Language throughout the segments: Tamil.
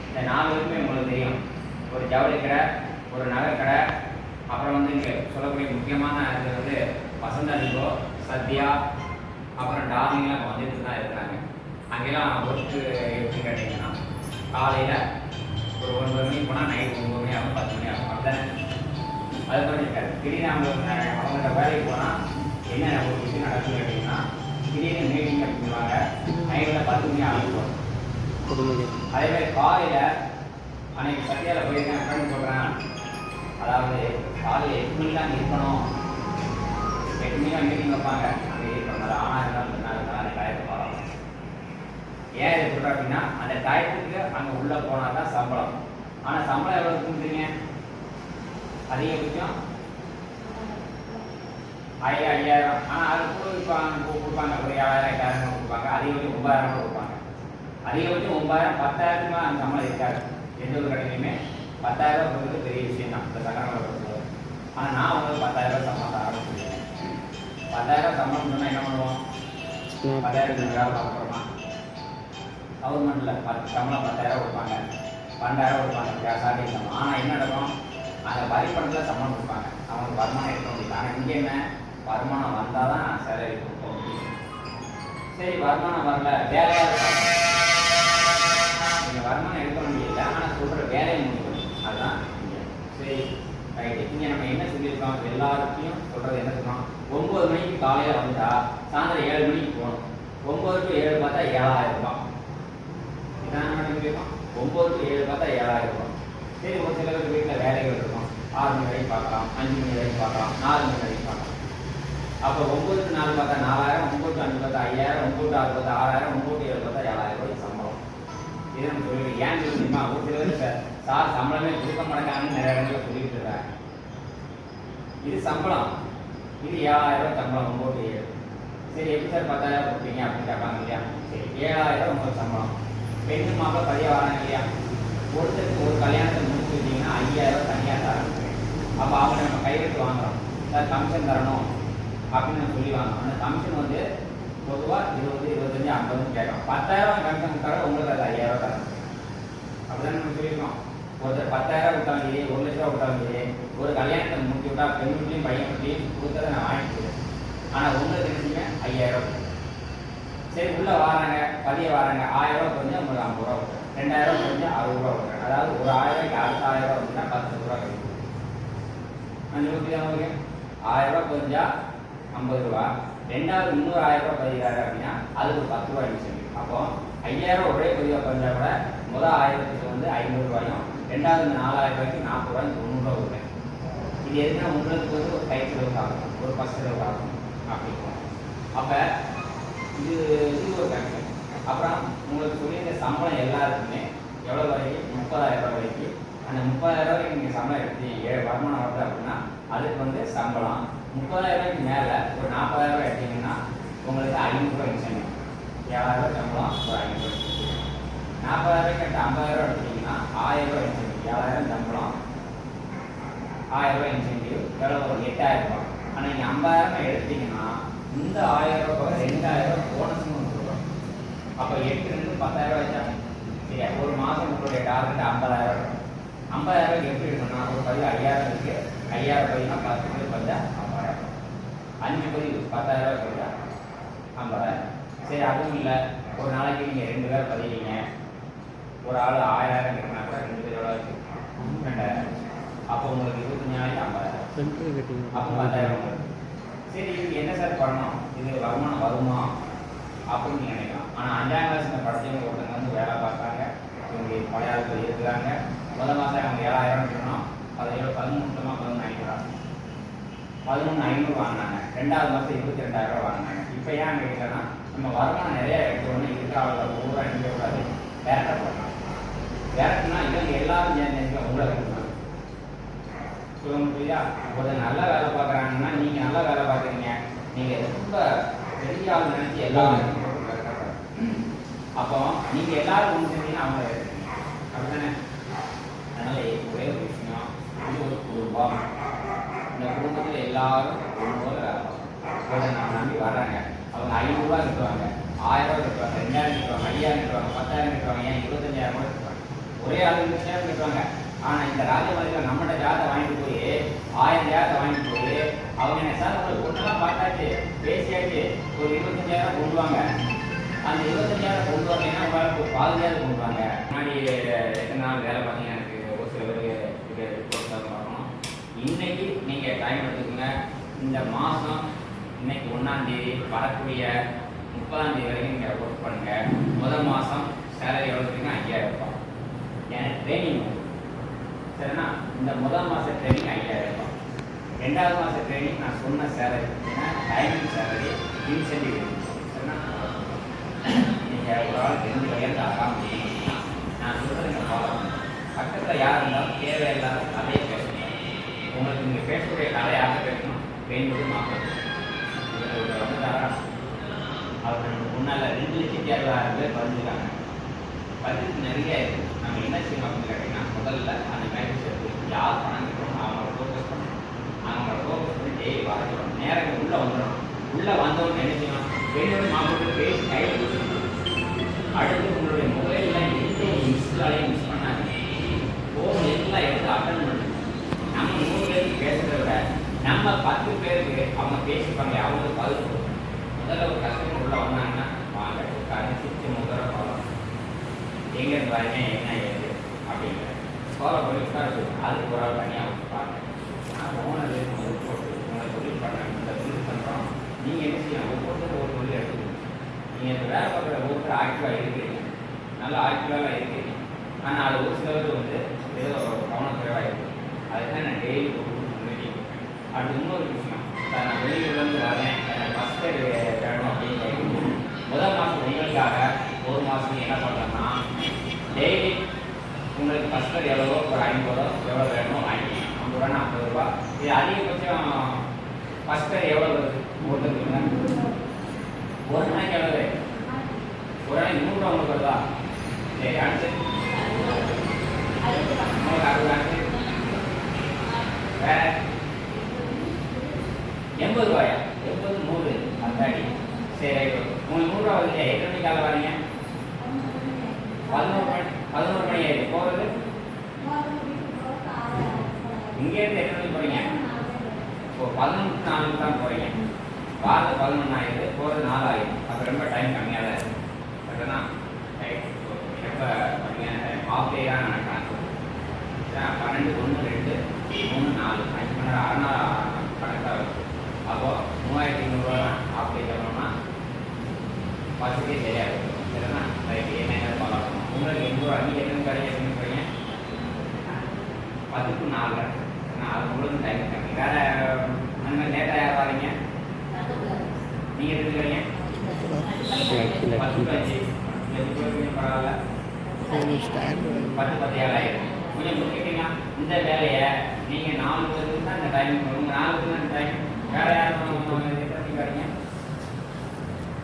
இந்த 4 பேருமே உங்களுக்கு தெரியும். ஒரு ஜவுளி கடை, ஒரு நகை கடை, அப்புறம் வந்து இங்கே சொல்லக்கூடிய முக்கியமான இது வந்து வசந்த ரிங்கோ, சத்யா, அப்புறம் டார்லிங்லாம் இப்போ வந்துட்டு தான் இருக்கிறாங்க. அங்கெல்லாம் ஒர்க்கு எப்படி கேட்டிங்கன்னா காலையில் ஒரு 9 மணிக்கு போனால் நைட்டு 9 மணி ஆகும், 10 மணி ஆகும். அப்படித்தானே? அது மாதிரி இருக்காது. திடீர்னு அவங்கள்ட்ட வேலைக்கு போனால் என்ன ஒரு விஷயம் நடக்குது அப்படின்னா திடீர்னு மீட்டிங் அப்படின்வாங்க. நைட்டில் 10 மணி ஆகும். அதே மாதிரி காலையில் அன்னைக்கு சத்யாவில் போயிருக்கேன் அப்படின்னு சொல்கிறேன். அதாவது காலையில் 8 மணிக்கு அங்கே இருக்கணும், 8 மணிக்கு மீட்டிங் வைப்பாங்க, அங்கே இருக்கணும். அது ஆனால் இருந்தாலும் இருந்தாலும் அந்த டயத்தை பாருங்க. ஏன் இதை சொல்கிறேன் அப்படின்னா அந்த டயத்துக்கு அங்கே உள்ளே போனால் தான் சம்பளம். ஆனால் சம்பளம் எவ்வளோ கொடுக்குறீங்க? அதிகபட்சம் 5000. ஆனால் அது கூட கொடுப்பாங்க ஒரு 7000 8000 கொடுப்பாங்க. அதிகபட்சம் 9000 கொடுப்பாங்க. அதிகபட்சம் 9000 10,000 அந்த சம்பளம் இருக்காது. எந்த ஒரு கடையிலுமே 10,000 கொடுக்குறது பெரிய விஷயம் தான் இந்த சங்கரங்களை பொறுத்தவரை. ஆனால் நான் உங்களுக்கு 10,000 சம்பளம் ஆரம்பிச்சிருக்கேன். 10,000 சம்பளம் சொன்னால் என்ன பண்ணுவோம்? 10,000 வேலை பார்க்குறோமா? கவர்மெண்ட்டில் சம்பளம் 10,000 கொடுப்பாங்க, 12,000 கொடுப்பாங்க சாட்டிங் சம்பளம். ஆனால் என்ன நடக்கும்? அந்த வரி பணத்தில் சம்பளம் கொடுப்பாங்க, அவங்களுக்கு வருமானம் எடுக்க முடியும். ஆனால் இங்கே என்ன? வருமானம் வந்தால் தான் சேலரி கொடுக்க முடியும். சரி, வருமானம் வரல, வேலையாக இருக்காங்க, நீங்கள் வருமானம் எடுக்க முடியல, ஆனால் சொல்கிற வேலையை முடிக்கணும். அதுதான் இங்கே. சரி, ரைட்டு. இங்கே நம்ம என்ன சொல்லியிருக்கோம்? எல்லாருக்கையும் சொல்கிறது என்ன சொன்னோம்? 9 மணிக்கு காலையில் வந்துட்டா சாயந்தரம் 7 மணிக்கு போகணும். 9 to 7 பார்த்தா 7,000 ரூபாய். இதான் நம்ம சொல்லியிருக்கோம். 9 to 7 பார்த்தா 7,000 ரூபாய். சரி, ஒரு சில பேர் வீட்டில் வேலைகள் இருக்கும். 6 மணி வரைக்கும் பார்க்கலாம், 5 மணி வரைக்கும் பார்க்கலாம், 4 மணி வரைக்கும் பார்க்கலாம். அப்போ 9 to 4 பார்த்தா 4,000, 9 to 5 பார்த்தா 5,000, 9 to 6 பார்த்தா 6,000, 9 to 7 பார்த்தா 7,000 ரூபாய் சம்பளம். இதை நம்ம சொல்லிடுவோம். ஏன் சொல்லிட்டுமா? ஒரு சில பேர் சார் சம்பளமே கொடுக்க மாட்டாங்கன்னு நிறைய இடத்துல சொல்லிட்டு இருக்காங்க. இது சம்பளம், இது 7,000 ரூபாய் சம்பளம். 9 to 7. சரி, எப்படி சார் 10,000 கொடுப்பீங்க அப்படின்னு கேட்பாங்க இல்லையா? சரி, 7,000 உங்களுக்கு சம்பளம். பெண்ணு மாப்பிள்ளை பதிய வராங்க இல்லையா? ஒருத்தருக்கு ஒரு கல்யாணத்தை முடிச்சு வச்சிங்கன்னா 5,000 ரூபாய் தனியாக தரணும். அப்போ அவங்க நம்ம கையெழுத்து வாங்குறோம், சார் கமிஷன் தரணும் அப்படின்னு நம்ம சொல்லி வாங்கணும். அந்த கமிஷன் வந்து பொதுவாக 20, 25, 50 கேட்கணும். 10,000 கமிஷன் தர உங்களுக்கு அது 5,000 ரூபாய் தரணும். அப்படிதான் நம்ம சொல்லியிருக்கோம். ஒருத்தர் 10,000 விட்டாங்க, 1 லட்ச ரூபா விட்டாங்க, ஒரு கல்யாணத்தை முடிச்சு விட்டா பெண் வீட்லையும் பையன் வீட்லையும் கொடுத்ததை நான் வாங்கிக்கிறேன். ஆனால் உங்களுக்கு தெரிஞ்சுங்க 5,000 ரூபாய். சரி, உள்ளே வராங்க, பதிய வராங்க, 1000 ரூபா கொஞ்சம் உங்களுக்கு 50 ரூபா கொடுக்குறேன், 2,000 கொஞ்சம் 60 ரூபா கொடுக்குறேன். அதாவது ஒரு 1000 ரூபாய்க்கு அடுத்த 1000 ரூபா வந்துன்னா 10 ரூபா கிடைக்கும். அந்த ரூபாய் அவங்களுக்கு 1000 ரூபா கொஞ்சம் 50 ரூபா. ரெண்டாவது இன்னொரு 1000 ரூபா பதிகிறாரு அப்படின்னா அதுக்கு ஒரு 10 ரூபாய் மிச்சம். அப்போ 5,000 ரூபா ஒரே பதிவாக பதிஞ்சா கூட முதல் 1000த்துக்கு வந்து 500 ரூபாயும், ரெண்டாவது 4,000 ரூபாய்க்கு 40 ரூபாய்க்கு 90 ரூபா கொடுக்குறேன். இது எதுனா உங்களுக்கு வந்து ஒரு கை செலவுக்கு ஆகும், ஒரு பஸ் செலவுக்கு ஆகும் அப்படிங்கும். அப்போ இது ஒரு கணக்கு. அப்புறம் உங்களுக்கு சொல்லியிருந்த சம்பளம் எல்லாருக்குமே எவ்வளோ வரைக்கும்? 30,000 ரூபாய் வரைக்கும். அந்த 30,000 ரூபாய்க்கு நீங்கள் சம்பளம் எடுத்தீங்க, வருமானம் வருது அப்படின்னா அதுக்கு வந்து சம்பளம். 30,000 ரூபாய்க்கு மேலே ஒரு 40,000 ரூபாய் எடுத்தீங்கன்னா உங்களுக்கு 500 ரூபாய் இன்சென்டிவ். 7,000 ரூபாய் சம்பளம், ஒரு 500 ரூபாய். 40,000 ரூபாய்க்கு 50,000 ரூபாய் எடுத்தீங்கன்னா 1,000 ரூபாய் இன்சென்டிவ். 7,000 சம்பளம், 1,000 ரூபாய் இன்சென்டிவ், எவ்வளோ ஒரு 8,000 ரூபாய். ஆனால் நீங்கள் 50,000 எடுத்தீங்கன்னா இந்த 1,000 ரூபாய் 2,000 ரூபாய் போனஸ்ன்னு ஒன்று சொல்லுவோம். அப்போ 8லேருந்து 10,000 ரூபாய் வச்சாங்க. சரியா? ஒரு மாதம் உங்களுடைய டார்கெட் 50,000 ரூபாய். 50,000 ரூபாய்க்கு எப்படி இருக்கணும்னா ஒரு பதிவு 5,000 இருக்குது, 5,000 பதிவுனா 10 பதிவு பதிச்சா 50,000, 5 பதிவு 10,000 ரூபாய் பதிச்சா 50,000. சரி, அதுவும் இல்லை, ஒரு நாளைக்கு நீங்கள் 2 பேர் பதிவீங்க, ஒரு ஆள் 1000 இருக்குன்னா கூட 2 பேர் எவ்வளோ இருக்குது? 2,000. அப்போ உங்களுக்கு 25 நாளைக்கு 50,000, அப்போ 10,000 உங்களுக்கு. சரி, இதுக்கு என்ன சார் பண்ணணும்? இது வருமானம் வருமா அப்படின்னு நீங்கள் நினைக்கலாம். ஆனால் 5ஆம் கிளாஸ் படித்தவங்க ஒருத்தங்க வந்து வேலை பார்த்தாங்க, இவங்க மலையாளத்தில் இருக்கிறாங்க. முதல் மாதம் அவங்க 7,000 சொன்னோம், 13,500 வாங்கினாங்க. 2வது மாதம் 22,000 ரூபா வாங்கினாங்க. இப்போ ஏன் கேட்கலன்னா நம்ம வருமானம் நிறையா எடுத்தோடனே இருக்காவில் ஒரு ரூபா நினைக்கக்கூடாது, டேரக்டாக பண்ணலாம். டேரக்ட்னா இவங்க எல்லாரும் சேர்ந்து உங்களை கொடுக்கணும். சொல்ல முடியா? ஒரு நல்ல வேலை பார்க்குறாங்கன்னா நீங்கள் நல்லா வேலை பார்க்குறீங்க, நீங்கள் ரொம்ப பெரிய ஆள் நினைச்சி எல்லாரும் அப்போ நீங்கள் எல்லாரும் ஒன்று செஞ்சீங்கன்னா அவங்க அப்படித்தானே? அதனால ஒரே ஒரு விஷயம், இது ஒரு குடும்பம். இந்த குடும்பத்தில் எல்லாரும் ஒன்று வேலை பார்க்கணும். நம்ம நம்பி வர்றாங்க, அவங்க 500 ரூபா கட்டுவாங்க, 1000 ரூபா கட்டுவாங்க, 2,000 கட்டுவாங்க, 5,000 கட்டுவாங்க, 10,000 கட்டுவாங்க, ஏன் 25,000 கூட கட்டுவாங்க. ஒரே ஆள் சேர் கட்டுவாங்க. ஆனால் இந்த ராஜபாளையத்தில் நம்மகிட்ட ஜாதத்தை வாங்கிட்டு போய் 1000 ஜாதத்தை வாங்கிட்டு போய் அவங்க என்ன சார் உங்களுக்கு பொண்ணெல்லாம் பார்த்தாச்சு பேசியாச்சு ஒரு 25,000 கொண்டு வாங்க. அந்த 25,000 கொண்டு வரலைன்னா உங்களுக்கு ஒரு 15,000 கொண்டு வாங்க. முன்னாடி எத்தனை நாள் வேலை பார்த்தீங்க எனக்கு ஒரு சில பேருக்கு பார்க்கணும். இன்னைக்கு நீங்கள் டைம் எடுத்துக்கோங்க. இந்த மாதம் இன்னைக்கு 1ஆம் தேதி வரக்கூடிய 30ஆம் தேதி வரைக்கும் நீங்கள் ஒர்க் பண்ணுங்க. முதல் மாதம் சேலரி எவ்வளோ இருக்குன்னா 5,000 ரூபாய். எனக்கு ட்ரைனிங் சரிண்ணா. இந்த முதல் மாத ட்ரைனிங் 5,000 ரூபாய். 2வது மாத ட்ரைனிங் நான் சொன்ன சேலரி டைமிங் சேலரி இன்சென்டிவ் சரிண்ணா. நீங்கள் ஒரு ஆள் 2 வயது ஆகாம நான் சொல்கிறது நீங்கள் ஃபாலோ பண்ணுங்க. பக்கத்தில் யார் இருந்தாலும் தேவையில்லாத கதையை பேசணும். உங்களுக்கு நீங்கள் பேசக்கூடிய கதை யார்கிட்ட பேசணும்? வேணுவது மாற்றம் இதில் வந்துட்டாரா? அவர் முன்னால் 2,60,000 பேர் பதிஞ்சுருக்காங்க. பட்ஜெட் நிறைய இருக்குது. நம்ம என்ன செய்யணும் அப்படின்னு கேட்டிங்கன்னா முதல்ல அந்த மேட்ச் எடுத்து யார் பணம் கட்டுறோம் அவங்கள ஃபோக்கஸ் பண்ணணும். அவங்கள ஃபோக்கஸ் பண்ணி டெய்லி வரைக்கணும். நேரம் உள்ளே வந்துடும். உள்ளே வந்தவொன்னு என்ன செய்யணும்? வேணும்னு மாப்பிட்டு பேசி கையில் கொடுத்துருக்கணும். அடுத்து உங்களுடைய மொபைலில் எந்த மிஸ்காலையும் மிஸ் பண்ணாங்க. ஃபோன் எல்லாம் எடுத்து அட்டன் பண்ணணும். நம்ம 100 பேருக்கு பேசுகிறத விட நம்ம 10 பேருக்கு அவங்க பேசிப்பாங்க. அவங்களுக்கு பதில் கொடுக்கணும். முதல்ல ஒரு கஸ்டமர் உள்ளே வந்தாங்கன்னா வாங்க உட்காந்து சிரிச்சு முதல்ல ஃபாலோ எங்கே பாருங்க என்ன ஏது அப்படிங்கிற ஃபாலோ பண்ணி உட்கார சொல்லுங்க. அதுக்கு ஒரு ஆள் தனியாக அவங்க பாருங்க. நான் ஓனர் போட்டு உங்களை தொழில் பண்ணுறேன் இந்த தொழில் பண்ணுறோம். நீங்கள் என்ன செய்யணும்? ஒவ்வொருத்தரும் ஒரு தொழில் எடுத்துக்கணும். நீங்கள் இந்த வேலை பார்க்குற ஒவ்வொருத்தரும் ஆக்டிவாக இருக்கிறீங்க. நல்லா ஆக்டிவாக இருக்கிறீங்க. ஆனால் அது ஒரு சிலர் வந்து ஏதோ கவனக்குறைவாக இருக்குது. அதுதான் நான் டெய்லி முன்னேறி கொடுப்பேன். அடுத்து இன்னொரு விஷயம் சார், நான் வெளியூர்லேருந்து வரேன் எனக்கு ஃபஸ்ட் எய்ட் வேணும் அப்படின்னு முதல் மாதம் உங்களுக்காக ஒரு மாதம் என்ன பண்ணுறேன்னா டெய்லி உங்களுக்கு ஃபஸ்ட் எய்ட் எவ்வளோ ஒரு 50 எவ்வளோ வேணுமோ வாங்கிக்கலாம். 50 ரூபா 40 ரூபா. இது அதிகபட்சம் ஃபஸ்ட் எய்ட் எவ்வளோ வருது ஒருத்தருக்கு? ஒரு நாளைக்கு எவ்வளோ? ஒரு நாளைக்கு 100 ரூபா உங்களுக்கு வருதா? சரி அடுத்து உங்களுக்கு 60 வேற 80 ரூபாயா? 80 100 அந்தாடி. சரி உங்களுக்கு 100 ரூபா வருது. எத்தனை மணிக்கு காலை வரீங்க? 11 மணி ஆயிடுது. போகிறது இங்கேருந்து எத்தனை மணிக்கு போகிறீங்க? இப்போ 11:04 தான் போகிறீங்க. வாரத்து 11 ஆயிடுது. போகிறது 4 ஆயிடுது. அப்போ ரொம்ப டைம் கம்மியாக தான் இருக்குது. கரெக்டுனா ரைட். எப்போ கம்மியான டைம் ஆஃப் டே தான் நான் கணக்கு 12 1 2 3 4 5 மணி நேரம் 6 நாள் கணக்காக இருக்குது. அப்போது 3,500 தான் ஆஃப் டே தரணும்னா பஸ்ஸுக்கே சரியாக இருக்கும். சரிண்ணா ரைட். என்ன ஃபாலோ பண்ணணும்? உங்களுக்கு 80 ரூபா. நீங்கள் எத்தனை கடையை எத்தனை போகிறீங்க? 10 to 4. ஏன்னா அது உங்களுக்கு டைம் கம்மி. வேறு அந்த மாதிரி லேட்டாக யார் வரீங்க? நீங்கள் எத்தனை வரீங்க? 10 to 5. பரவாயில்ல 10 10 ஆயிடும். கொஞ்சம் கேட்டீங்கன்னா இந்த வேலையை நீங்கள் 4 பேருக்கு தான் இந்த டைம் போகணும். 4 பேருக்கு தான் டைம். வேறு யாரும் எத்தனை வரீங்க?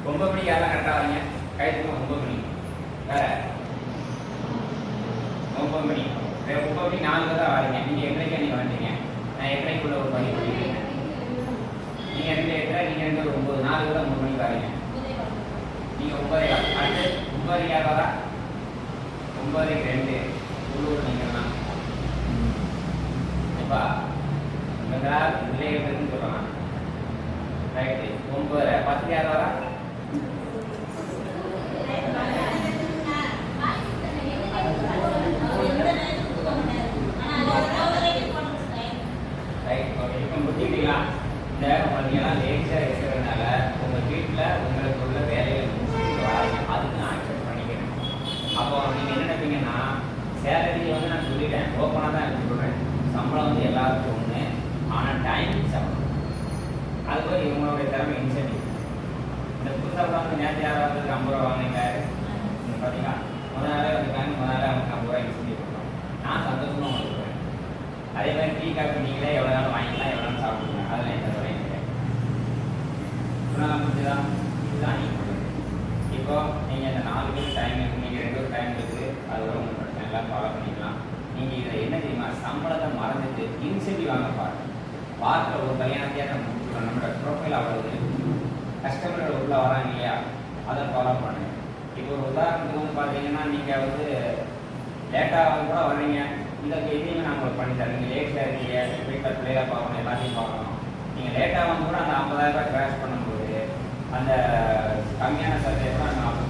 9 மணிக்கு யாரெல்லாம் கரெக்டாக வரீங்க? கைத்துக்கு 9 மணி. வேறு 9 மணி. 9 மணிக்கு 4 பேர் தான் வரீங்க. நீங்கள் எத்தனைக்கு நீங்கள் வந்தீங்க? நான் எத்தனைக்குள்ள ஒரு பணி பண்ணிக்கிறீங்க? நீங்கள் நீங்கள் ஒரு 9 4 பேர் தான் 9 மணிக்கு வரீங்க. நீங்கள் 9 அடுத்து 9 யார் வரா? 9க்கு 2 உள்ளூர் நீங்கள்லாம் இப்போ உங்களால் பிள்ளைகளுக்குன்னு சொல்லலாம். ரைட்டு. 9 10 யார் வரா? ரைட். ஓகே. இப்போ முடிச்சுக்கிட்டீங்களா? இந்த நீங்கள்லாம் லேக்ஸாக இருக்கிறதுனால உங்கள் வீட்டில் உங்களுக்கு உள்ள வேலைகள் வராங்க. அதுக்கு நான் அக்செப்ட் பண்ணிக்கிறேன். அப்போ நீங்கள் என்ன நினைப்பீங்கன்னா சேலரி வந்து நான் சொல்லிட்டேன் ஓப்பனாக தான் எனக்கு சொல்கிறேன். சம்பளம் வந்து எல்லாருக்கும் ஒன்று. ஆனால் டைமிங் சம்பளம் அதுக்கு இவங்களுடைய திறமை இன்சென்டிவ். இந்த புதுசாக வந்து நேற்று யாராவது 50 ரூபா வாங்கிங்க பார்த்தீங்கன்னா முதல் நாளே வந்துருக்காங்க. முதல் நாளே அவங்க 50 ரூபா இன்சென்டிவ் கொடுக்குறோம். நான் சந்தோஷமாக உங்களுக்கு கொடுக்குறேன். அதே மாதிரி டீ காஃபி நீங்களே எவ்வளோ நாளும் வாங்கிக்கலாம், எவ்வளோ நாளும் சாப்பிடுங்க. அதில் எந்த குறையும் கிடையாது. புரிஞ்சுதான்? இதுதான் நீங்கள் கொடுக்குறது. இப்போ நீங்கள் இந்த 4 பேர் டைம் இருக்குது. நீங்கள் 2 பேர் டைம் இருக்குது. அதோட உங்களுக்கு பிரச்சனை எல்லாம் ஃபாலோ பண்ணிக்கலாம். நீங்கள் இதில் என்ன தெரியுமா? சம்பளத்தை மறந்துட்டு இன்சென்டிவ் வாங்க பாருங்கள். வாரத்தில் ஒரு கல்யாணத்தையாக நம்ம முடிச்சுக்கிறோம். நம்மளோட ப்ரொஃபைல் அவ்வளவு கஸ்டமரோட உள்ளே வராங்க இல்லையா? அதை ஃபாலோ பண்ணுங்கள். இப்போ ஒரு உதாரணத்துக்கு வந்து பார்த்தீங்கன்னா நீங்கள் வந்து லேட்டாக வந்து கூட வர்றீங்க, இந்த இதையுமே நான் உங்களுக்கு பண்ணி தரேன். நீங்கள் லேட்டில் இருக்கீங்க, வீட்டில் பிள்ளைகளை பார்க்கணும், எல்லாத்தையும் பார்க்கணும். நீங்கள் லேட்டாக வந்து கூட அந்த 50,000 ரூபாய் கிராஷ் பண்ணும்போது அந்த கம்மியான சர்வீஸ் தான் நாங்கள்